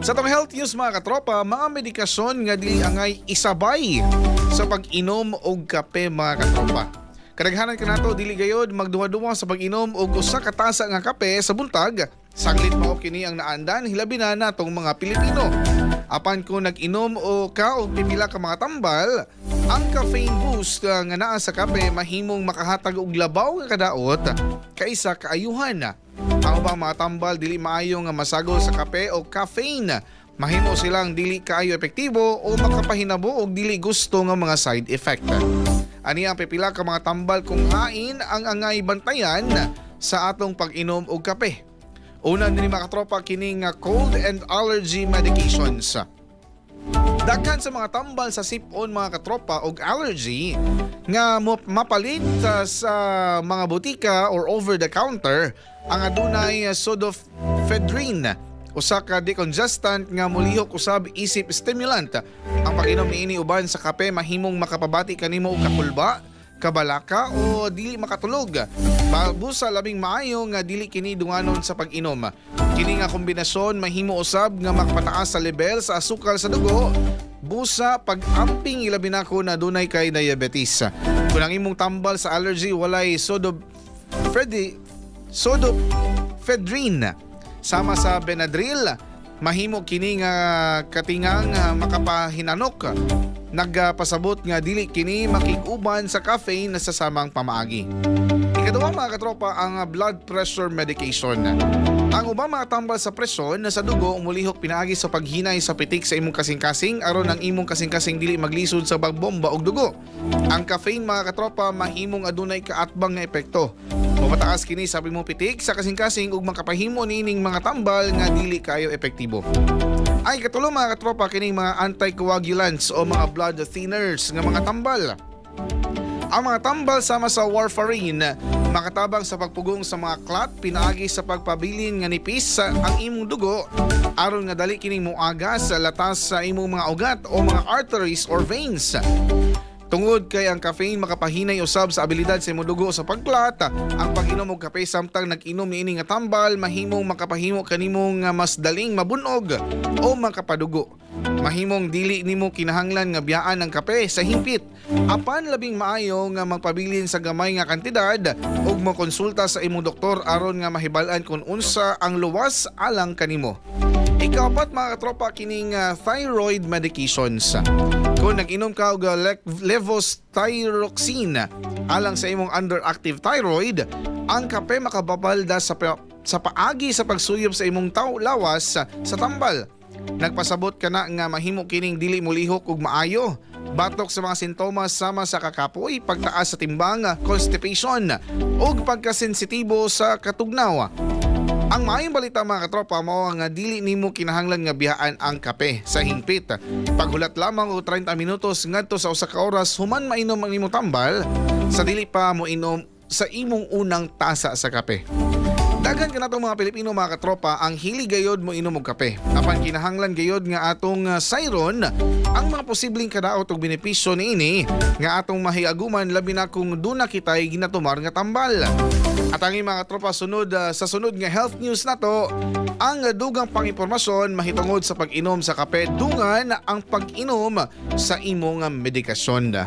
Sa tong health news mga katropa, mga medikasyon nga dili angay isabay sa pag-inom og kape mga katropa. Kadaghanan kanato dili gayod magduwa-duwa sa pag-inom og usa ka tasa nga kape sa buntag. Saglit mao kini ang naandan hilabi na natong mga Pilipino. Apan kung nag-inom o ka og pipila ka mga tambal, ang caffeine boost nga naa sa kape mahimong makahatag og labaw nga kadaot kaysa kaayuhan. Ang ubang mga tambal dili maayo nga masagol sa kape o caffeine. Mahimo silang dili kaayo epektibo o makapahinabo og dili gusto nga mga side effect. Ani ang pipila ka mga tambal kung hain ang angay bantayan sa atong pag-inom og kape. Una din mga katropa kining cold and allergy medications. Daghan sa mga tambal sa sip-on mga katropa og allergy nga mapalit sa mga butika or over the counter ang adunay pseudoephedrine, usa ka decongestant nga molihok usab isip stimulant. Ang pag-inom niini uban sa kape mahimong makapabati kanimo og kakulba, kabalaka o dili makatulog. Busa labing maayo nga dili kini dunganon sa pag-inom. Kini nga kombinasyon mahimo usab nga makapataas sa level sa asukal sa dugo. Busa pag-amping ilabi nako na dunay kay diabetes. Kung ang imong tambal sa allergy walay pseudoephedrine sama sa Benadryl, mahimo kini nga katingang makapahinanok. Nagpasabot nga dili kini makig-uban sa caffeine sa samang pamaagi. Ikaduha mga katropa ang blood pressure medication. Ang ubang mga tambal sa presyon na sa dugo umulihok pinaagi sa paghinay sa pitik sa imong kasing-kasing aron ang imong kasing-kasing dili maglisod sa pagbomba og dugo. Ang caffeine mga katropa mahimong adunay kaatbang nga epekto. Mapataas kini sa imong pitik sa kasing-kasing ug makapahimo niining mga tambal nga dili kaayo epektibo. Ay katulo mga katropa kining mga anticoagulants o mga blood thinners nga mga tambal. Ang mga tambal sama sa warfarin makatabang sa pagpugong sa mga clot pinaagi sa pagpabilin nga nipis sa ang imong dugo aron nga dali kining moaga sa latas sa imong mga ugat o mga arteries or veins. Tungod kay ang caffeine makapahinay usab sa abilidad sa imong dugo sa pagklat, ang pag-inom og kape samtang nag-inom niini nga tambal mahimong makapahimo kanimo nga mas daling mabunog o makapadugo. Mahimong dili nimo kinahanglan nga biyaan ang kape sa himpit. Apan labing maayo nga magpabilin sa gamay nga kantidad ug mokonsulta sa imong doktor aron nga mahibal-an kung unsa ang luwas alang kanimo. Ikapat mga katropa kining thyroid medications. Kung nag-inom ka og levothyroxine alang sa imong underactive thyroid, ang kape makababalda sa paagi sa pagsuyop sa imong lawas sa tambal. Nagpasabot ka na nga mahimo kining dili molihok ug maayo. Batok sa mga sintomas sama sa kakapoy, pagtaas sa timbang, constipation ug pagkasensitibo sa katugnaw. Ang maayong balita mga katropa mao nga dili nimo kinahanglan nga biyaan ang kape sa hingpit. Paghulat lamang og 30 minutos ngadto sa usa ka oras human mainom ang imong tambal sa dili pa mo inom sa imong unang tasa sa kape. Daghan kanatong mga Pilipino mga katropa ang hili gayod mo inom og kape. Apan kinahanglan gayod nga atong sayron ang mga posibleng kadaot ug benepisyo niini nga atong mahiaguman labi na kung duna kitay ginatumar nga tambal. At ang mga tropa sa sunod nga health news nato, ang dugang pang-impormasyon mahitungod sa pag-inom sa kape dungan ang pag-inom sa imong medikasyon.